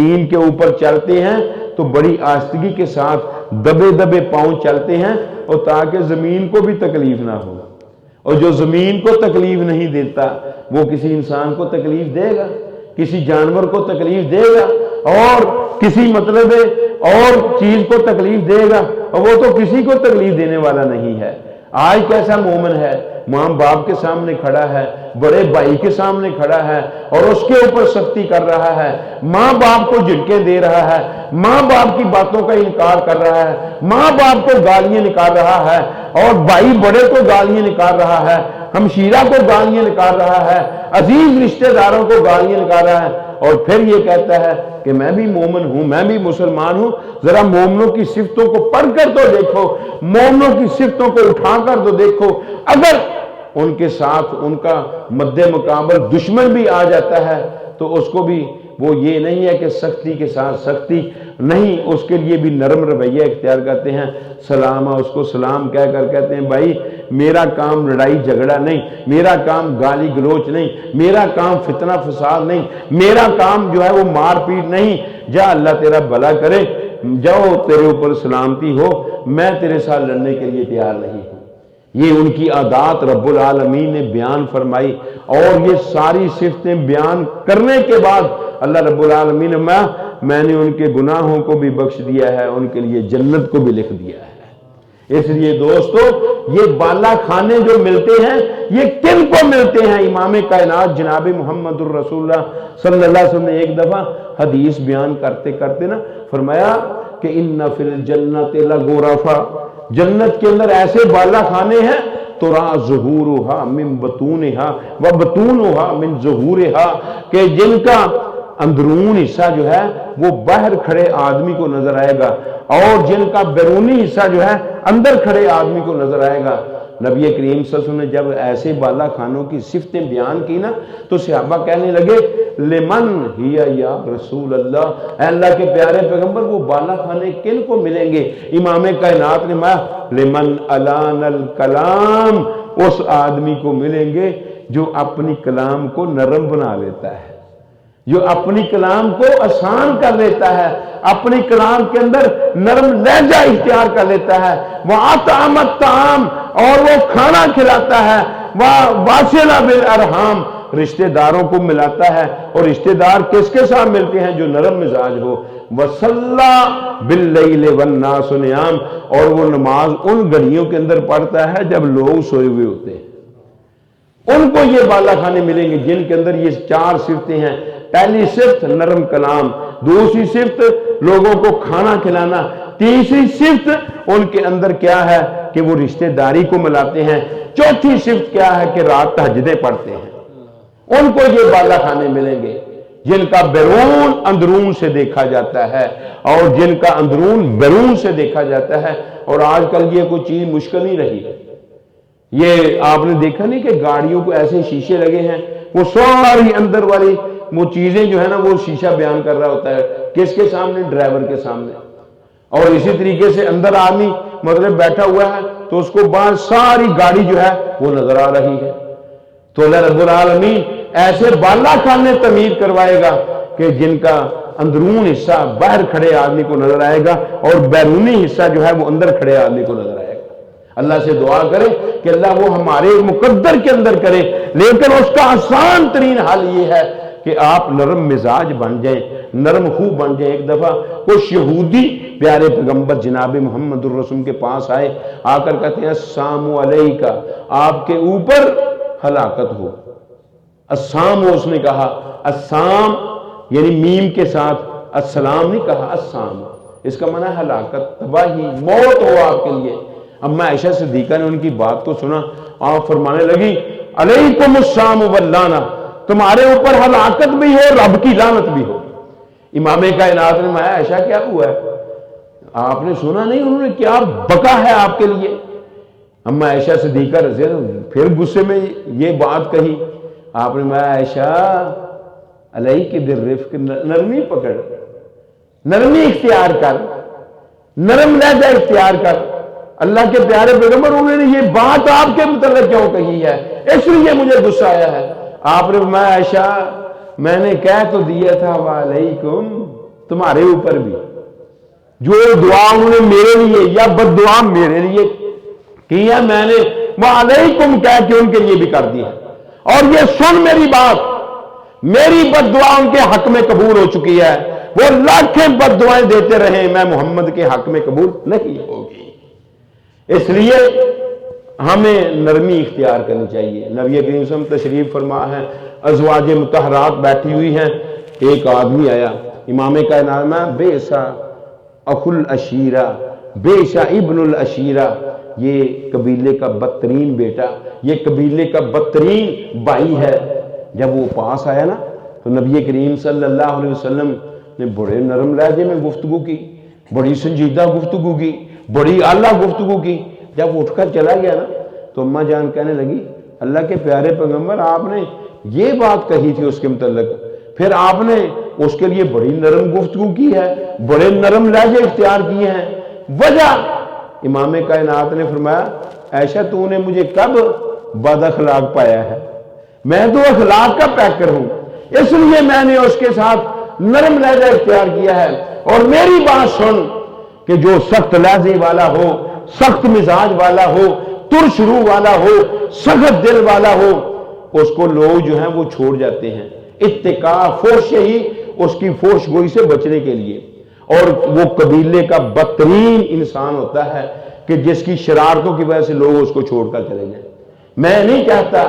زمین کے اوپر چلتے ہیں تو بڑی آہستگی کے ساتھ دبے دبے پاؤں چلتے ہیں، اور تاکہ زمین کو بھی تکلیف نہ ہو۔ اور جو زمین کو تکلیف نہیں دیتا وہ کسی انسان کو تکلیف دے گا، کسی جانور کو تکلیف دے گا، اور کسی مطلب اور چیز کو تکلیف دے گا، اور وہ تو کسی کو تکلیف دینے والا نہیں ہے۔ آج کیسا مومن ہے، ماں باپ کے سامنے کھڑا ہے، بڑے بھائی کے سامنے کھڑا ہے اور اس کے اوپر سختی کر رہا ہے، ماں باپ کو جھٹکے دے رہا ہے، ماں باپ کی باتوں کا انکار کر رہا ہے، ماں باپ کو گالیاں نکال رہا ہے، اور بھائی بڑے کو گالیاں نکال رہا ہے، ہمشیرہ کو گالیاں نکال رہا ہے، عزیز رشتہ داروں کو گالیاں نکال رہا ہے، اور پھر یہ کہتا ہے کہ میں بھی مومن ہوں، میں بھی مسلمان ہوں۔ ذرا مومنوں کی صفتوں کو پڑھ کر تو دیکھو، مومنوں کی صفتوں کو اٹھا کر تو دیکھو، اگر ان کے ساتھ ان کا مد مقابل دشمن بھی آ جاتا ہے تو اس کو بھی وہ یہ نہیں ہے کہ سختی کے ساتھ سختی نہیں، اس کے لیے بھی نرم رویہ اختیار کرتے ہیں۔ سلام اس کو سلام کہہ کر کہتے ہیں بھائی میرا کام لڑائی جھگڑا نہیں، میرا کام گالی گلوچ نہیں، میرا کام فتنہ فساد نہیں، میرا کام جو ہے وہ مار پیٹ نہیں، جا اللہ تیرا بھلا کرے، جاؤ تیرے اوپر سلامتی ہو، میں تیرے ساتھ لڑنے کے لیے تیار نہیں ہوں۔ یہ ان کی عادات رب العالمین نے بیان فرمائی، اور یہ ساری صفتیں بیان کرنے کے بعد اللہ رب العالمین نے میں نے ان کے گناہوں کو بھی بخش دیا ہے، ان کے لیے جنت کو بھی لکھ دیا ہے۔ اس لیے دوستو یہ بالا خانے جو ملتے ہیں یہ کن کو ملتے ہیں؟ امام کائنات جناب محمد الرسول اللہ صلی اللہ علیہ وسلم نے ایک دفعہ حدیث بیان کرتے کرتے فرمایا کہ ان فی الجنت لغرفا، جنت کے اندر ایسے بالا خانے ہیں ترا ظہورها من بطونها و بطونها من ظہورها، کہ جن کا اندرون حصہ جو ہے وہ باہر کھڑے آدمی کو نظر آئے گا، اور جن کا بیرونی حصہ جو ہے اندر کھڑے آدمی کو نظر آئے گا۔ نبی کریم صلی اللہ علیہ وسلم نے جب ایسے بالا خانوں کی صفتیں بیان کی نا تو صحابہ کہنے لگے لمن ہی یا رسول اللہ، اے اللہ کے پیارے پیغمبر وہ بالا خانے کن کو ملیں گے؟ امام کائنات نے لمن الان الکلام، اس آدمی کو ملیں گے جو اپنی کلام کو نرم بنا لیتا ہے، جو اپنی کلام کو آسان کر لیتا ہے، اپنی کلام کے اندر نرم لہجہ اختیار کر لیتا ہے، وَأَطْعَمَ الطَّعَامَ، اور وہ کھانا کھلاتا ہے، وَوَاصِلَ بِالْأَرْحَامِ، رشتہ داروں کو ملاتا ہے، اور رشتہ دار کس کے ساتھ ملتے ہیں؟ جو نرم مزاج ہو، وَصَلَّى بِاللَّيْلِ وَالنَّاسُ نِيَامٌ، اور وہ نماز ان گھڑیوں کے اندر پڑھتا ہے جب لوگ سوئے ہوئے ہوتے ہیں۔ ان کو یہ بالا خانے ملیں گے جن کے اندر یہ چار صفتیں ہیں۔ پہلی صفت نرم کلام، دوسری صفت لوگوں کو کھانا کھلانا، تیسری صفت ان کے اندر کیا ہے کہ وہ رشتہ داری کو ملاتے ہیں، چوتھی صفت کیا ہے کہ رات تہجدیں پڑھتے ہیں۔ ان کو یہ بالا خانے ملیں گے جن کا بیرون اندرون سے دیکھا جاتا ہے، اور جن کا اندرون بیرون سے دیکھا جاتا ہے۔ اور آج کل یہ کوئی چیز مشکل نہیں رہی، یہ آپ نے دیکھا نہیں کہ گاڑیوں کو ایسے شیشے لگے ہیں، وہ ساری اندر والی وہ چیزیں جو ہے نا وہ شیشہ بیان کر رہا ہوتا ہے، کس کے سامنے؟ ڈرائیور کے سامنے۔ اور اسی طریقے سے اندر آدمی مطلب بیٹھا ہوا ہے تو اس کو بعد ساری گاڑی جو ہے وہ نظر آ رہی ہے۔ تو اللہ رب العالمین ایسے بالا خانے تعمیر کروائے گا کہ جن کا اندرون حصہ باہر کھڑے آدمی کو نظر آئے گا، اور بیرونی حصہ جو ہے وہ اندر کھڑے آدمی کو نظر آئے گا۔ اللہ سے دعا کرے کہ اللہ وہ ہمارے مقدر کے اندر کرے، لیکن اس کا آسان ترین حل یہ ہے کہ آپ نرم مزاج بن جائیں، نرم خو بن جائیں۔ ایک دفعہ کچھ یہودی پیارے پیغمبر جناب محمد الرسول کے پاس آئے، آ کر کہتے ہیں السلام علیکہ، آپ کے اوپر ہلاکت ہو۔ السلام اس نے کہا، السلام یعنی میم کے ساتھ السلام نہیں کہا، السلام اس کا معنی ہے ہلاکت، تباہی، موت ہو آپ کے لیے۔ اما عائشہ صدیقہ نے ان کی بات کو سنا، آپ فرمانے لگی علیکم السلام واللعنہ، تمہارے اوپر ہلاکت بھی ہو، رب کی لعنت بھی ہو۔ امام کائنات نے فرمایا عائشہ کیا ہوا ہے؟ آپ نے سنا نہیں انہوں نے کیا بکا ہے آپ کے لیے؟ اما عائشہ صدیقہ رضی اللہ عنہا پھر غصے میں یہ بات کہی، آپ نے فرمایا عائشہ علیک بالرفق، نرمی پکڑ، نرمی اختیار کر، نرم لہجہ اختیار کر۔ اللہ کے پیارے پیغمبر انہوں نے یہ بات آپ کے متعلق کیوں کہی ہے؟ اس لیے مجھے غصہ آیا ہے۔ آپ نے فرمایا عائشہ میں نے کہہ تو دیا تھا وعلیکم، तुम्हारे ऊपर भी। जो दुआ उन्होंने मेरे लिए या बद दुआ मेरे लिए की है, मैंने वालेकुम कह के उनके लिए भी कर दी है। और ये सुन मेरी बात, मेरी बद दुआ उनके हक में कबूल हो चुकी है। वो लाखें बद दुआएं देते रहे, मैं मोहम्मद के हक में कबूल नहीं होगी। इसलिए हमें नरमी इख्तियार करनी चाहिए। नबी करीम सल्लल्लाहु अलैहि वसल्लम तशरीफ फरमा है, अज़वाज मुतहरात बैठी हुई हैं। एक आदमी आया, इमाम कायनात में बेसा अखुल अशीरा, बेशा इब्नुल अशीरा, ये कबीले का बदतरीन बेटा, ये कबीले का बदतरीन भाई है। जब वो पास आया ना, तो नबी करीम सल्लल्लाहु अलैहि वसल्लम ने बड़े नरम लहजे में गुफ्तगू की, बड़ी संजीदा गुफ्तगू की, बड़ी आला गुफ्तगू की। जब उठकर चला गया ना, तो अम्मा जान कहने लगी, अल्लाह के प्यारे पैगंबर, आपने ये बात कही थी उसके मुतल्लिक, फिर आपने उसके लिए बड़ी नरम गुफ्तगू की है, बड़े नरम लहजे इख्तियार किए हैं। वजह इमाम कायनात ने फरमाया, ऐशा तूने मुझे कब बद अखलाक पाया है? मैं तो अखलाक का पैकर हूं, इसलिए मैंने उसके साथ नरम लहजा इख्तियार किया है। और मेरी बात सुन कि जो सख्त लहजे वाला हो, सख्त मिजाज वाला हो, तुरश रूह वाला हो, सख्त दिल वाला हो, उसको लोग जो है वो छोड़ जाते हैं। इत्तिका फोश ही उसकी फोश गोई से बचने के लिए। और वो कबीले का बदतरीन इंसान होता है कि जिसकी शरारतों की वजह से लोग उसको छोड़कर चले जाएं। मैं नहीं चाहता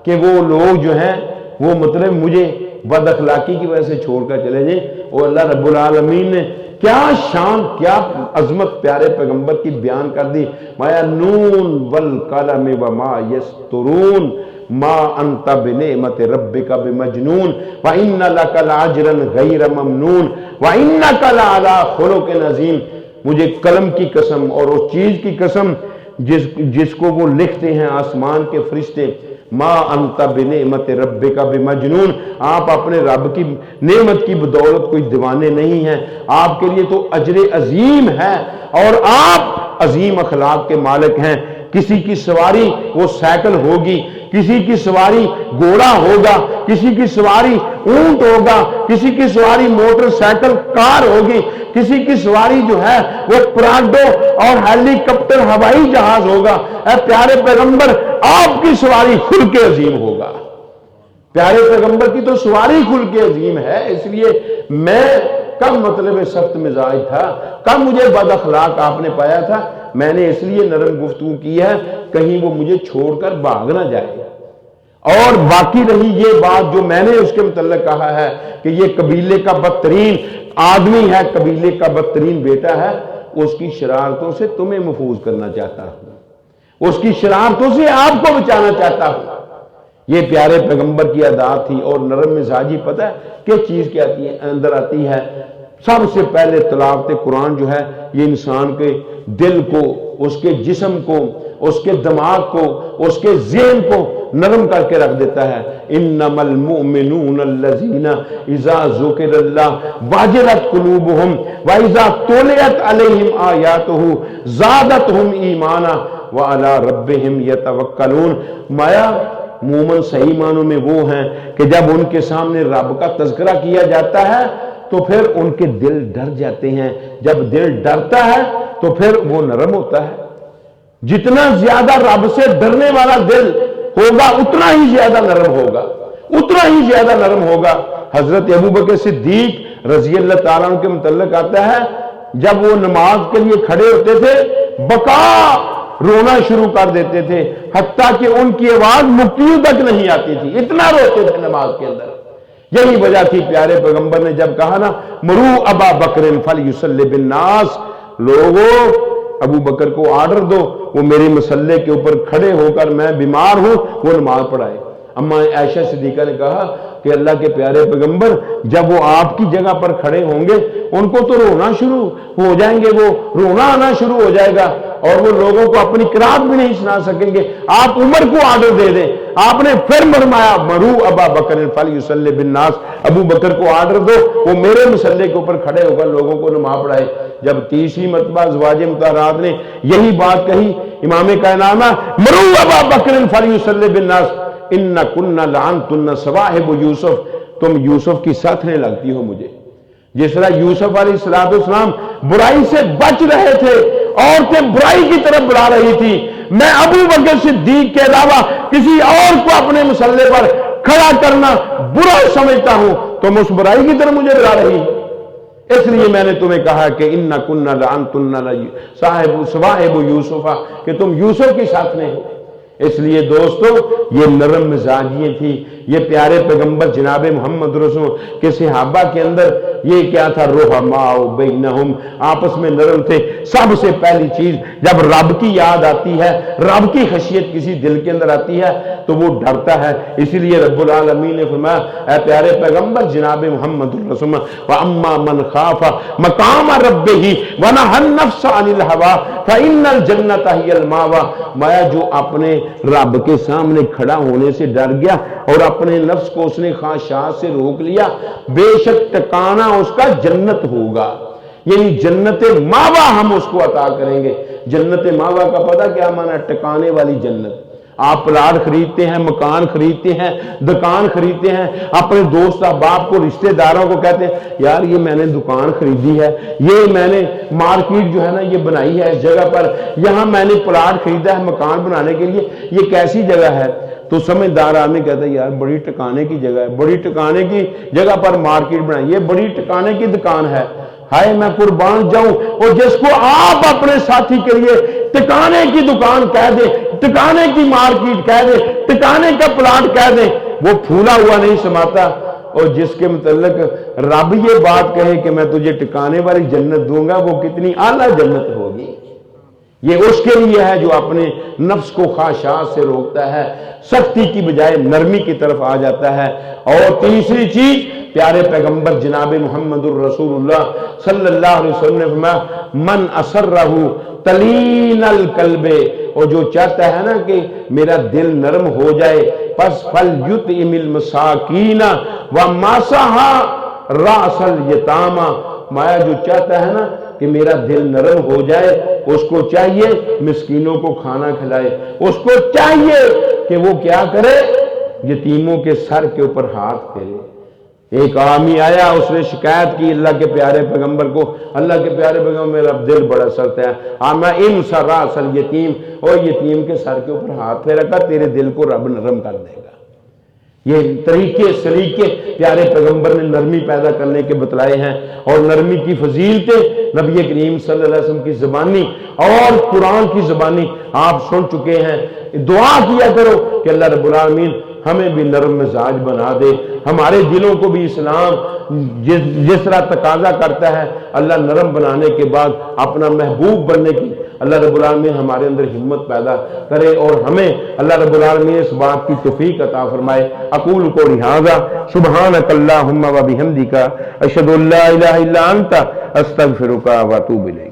कि वो लोग जो हैं वो मतलब मुझे बद अखलाकी की वजह से छोड़कर चले जाएं। और अल्लाह रब्बुल आलमीन ने क्या शान, क्या अजमत प्यारे पैगंबर की बयान कर दी। माया नून वल कलम व मा यस्तुरून मा अंता बिनेमत रब्बिका बिमजनून व इन्ना लका लाजरन गैर ममनून व इन्नका लअला खुलुकिन अज़ीम। मुझे कलम की कसम और उस चीज की कसम जिसको वो लिखते हैं आसमान के फरिश्ते, मा अंता बिनेमत रब्बिका बिमजनून, आप अपने रब की नेमत की बदौलत कोई दीवाने नहीं हैं, आपके लिए तो अजर अजीम है और आप अजीम अखलाक के मालिक हैं। किसी की सवारी वो साइकिल होगी, किसी की सवारी घोड़ा होगा, किसी की सवारी ऊंट होगा, किसी की सवारी मोटरसाइकिल कार होगी, किसी की सवारी जो है वो प्राडो और हेलीकॉप्टर हवाई जहाज होगा। प्यारे पैगंबर, आपकी सवारी खुल के अजीम होगा। प्यारे पैगंबर की तो सवारी खुल के अजीम है। इसलिए मैं कब मतलब सख्त मिजाज था, कब मुझे बद अखलाक आपने पाया था, मैंने इसलिए नरम गुफ्तगू की है कहीं वो मुझे छोड़कर भाग ना जाए। और बाकी रही ये बात जो मैंने उसके मुतल्लिक कहा है कि ये कबीले का बदतरीन आदमी है, कबीले का बदतरीन बेटा है, उसकी शरारतों से तुम्हें महफूज करना चाहता हूं, उसकी शरारतों से आपको बचाना चाहता हूं। ये प्यारे पैगंबर की अदात थी। और नरम मिजाजी पता है क्या चीज क्या आती है, अंदर आती है। सबसे पहले तिलावत कुरान जो है ये इंसान के दिल को, उसके जिस्म को, उसके दिमाग को, उसके ज़हन को नरम करके रख देता है। इन्नमल मुमिनून अल्लज़ीना इज़ा ज़ुकिरल्लाह वजलत कुलूबुहुम व इज़ा तुलियत अलैहिम आयातुहु ज़ादतहुम ईमाना व अला रब्बिहिम यतवक्कलून। माया मोमिन सही मानों में वो हैं कि जब उनके सामने रब का तज़किरा किया जाता है तो फिर उनके दिल डर जाते हैं। जब दिल डरता है तो फिर वो नरम होता है। जितना ज्यादा रब से डरने वाला दिल होगा उतना ही ज्यादा नरम होगा, उतना ही ज्यादा नरम होगा। हजरत अबू बकर सिद्दीक रज़ी अल्लाह ताला अन्हु के मुतल्लिक आता है, जब वो नमाज के लिए खड़े होते थे बका रोना शुरू कर देते थे, हत्ता कि उनकी आवाज मुक्तियों तक नहीं आती थी, इतना रोते थे नमाज के अंदर। यही वजह थी प्यारे पैगंबर ने जब कहा ना, मरू अबा बकर फल युसल्ली बिन नास, लोगों अबू बकर को आर्डर दो वो मेरे मसल्ले के ऊपर खड़े होकर, मैं बीमार हूं, वो नमाज पढ़ाए। अम्मा आयशा सिद्दीका ने कहा कि अल्लाह के प्यारे पैगंबर जब वो आपकी जगह पर खड़े होंगे उनको तो रोना शुरू हो जाएंगे, वो रोना आना शुरू हो जाएगा और वो लोगों को अपनी किरात भी नहीं सुना सकेंगे। आप उमर को आर्डर दे दें। आपने फिर फरमाया मरू अबा बकर फल युसल्ली बिन नास, अबू बकर को आर्डर दो वो मेरे मसल्ले के ऊपर खड़े होकर लोगों को नमाज पढ़ाए। जब तीसरी मरतबा ज़वाज मुतहरात ने यही बात कही, इमाम कायनात मरू अबा बकर फल युसल्ली बिन नास इन्ना कुन्ना लानतुन्ना सवाहिब यूसुफ, तुम यूसुफ की साथने लगती हो मुझे, जिस तरह यूसुफ अलैहिस्सलाम बुराई से बच रहे थे, औरतें बुराई की तरफ बुला रही थी, मैं अबू बकर सिद्दीक के अलावा किसी और को अपने मुसल्ले पर खड़ा करना बुरा समझता हूं, तुम उस बुराई की तरफ मुझे बुला रही हो। इसलिए मैंने तुम्हें कहा कि इन्ना कुन्ना लांतुन्ना साहिबु यूसुफा, कि तुम यूसुफ के साथ में हो। इसलिए दोस्तों ये नरम मिजाजियां थी, ये प्यारे पैगंबर जनाब मोहम्मद रसूल के सहाबा के अंदर ये क्या था, रुहमाउ बैनहुम, आपस में नरम थे। सबसे पहली चीज जब रब की याद आती है, रब की खशियत किसी दिल के अंदर आती है तो वो डरता है। इसीलिए रब्बुल आलमीन ने फरमाया, ऐ प्यारे पैगंबर जनाब मोहम्मद रसूल व अम्मा मन खाफा मकाम रब्बिही व नहन नफ्स अनिल हवा फइन्नल जन्नत हियल मावा। माया जो अपने रब के सामने खड़ा होने से डर गया और अपने नफ्स को उसने ख्वाहिशात से रोक लिया, बेशक ठिकाना उसका जन्नत होगा, यानी जन्नत मावा हम उसको अता करेंगे। जन्नत मावा का पता क्या माना, ठिकाने वाली जन्नत। आप प्लाट खरीदते हैं, मकान खरीदते हैं, दुकान खरीदते हैं, अपने दोस्त अहबाब को, रिश्तेदारों को कहते हैं यार ये मैंने दुकान खरीदी है, ये मैंने मार्केट जो है ना ये बनाई है इस जगह पर, यहां मैंने प्लाट खरीदा है मकान बनाने के लिए, ये कैसी जगह है। तो समझदार आदमी कहता है यार बड़ी ठिकाने की जगह है, बड़ी ठिकाने की जगह पर मार्केट बनाई, ये बड़ी ठिकाने की दुकान है। हाय मैं कुर्बान जाऊं, और जिसको आप अपने साथी के लिए ठिकाने की दुकान कह दे, ठिकाने की मार्केट कह दे, ठिकाने का प्लाट कह दे, वो फूला हुआ नहीं समाता। और जिसके मुतल्लिक रब ये बात कहे कि मैं तुझे ठिकाने वाली जन्नत दूंगा, वो कितनी आला जन्नत होगी। ये उसके लिए है जो अपने नफ्स को ख्वाहिशात से रोकता है, सख्ती की बजाय नरमी की तरफ आ जाता है। और तीसरी चीज प्यारे पैगंबर जनाब मुहम्मदुर रसूलुल्लाह सल्लल्लाहु अलैहि वसल्लम ने फरमाया, मन असर्रहु तलीनल कल्बे, और जो चाहता है ना कि मेरा दिल नरम हो जाए, बस फल युतइमिल मसाकीना व मासाहा रासल यतामा। माया जो चाहता है ना कि मेरा दिल नरम हो जाए, उसको चाहिए मिस्कीनों को खाना खिलाए, उसको चाहिए कि वो क्या करे, यतीमों के सर के ऊपर हाथ फेरे। एक आदमी आया, उसने शिकायत की अल्लाह के प्यारे पैगंबर को, अल्लाह के प्यारे पैगंबर मेरा दिल बड़ा सख्त है, मैं इन सरासल यतीम, और यतीम के सर के ऊपर हाथ फेरा कर, तेरे दिल को रब नरम कर देगा। ये तरीके सलीके प्यारे पैगंबर ने नरमी पैदा करने के बतलाए हैं। और नरमी की फजीलतें नबी करीम सल्लल्लाहु अलैहि वसल्लम की ज़बानी और कुरान की ज़बानी आप सुन चुके हैं। दुआ किया करो कि अल्लाह रब्बुल आलमीन हमें भी नरम मिजाज बना दे, हमारे दिलों को भी इस्लाम जिस तरह तकाजा करता है अल्लाह नरम बनाने के बाद अपना महबूब बनने की अल्लाह रब्बुल आलमीन हमारे अंदर हिम्मत पैदा करे, और हमें अल्लाह रब्बुल आलमीन इस बात की तौफीक अता फरमाए। अकूल को लिहाजा सुब्हानकल्लाहुम्मा व बिहम्दिका अशहदु अल्ला इलाहा इल्ला अंता अस्तगफिरुका व अतूबु इलैक।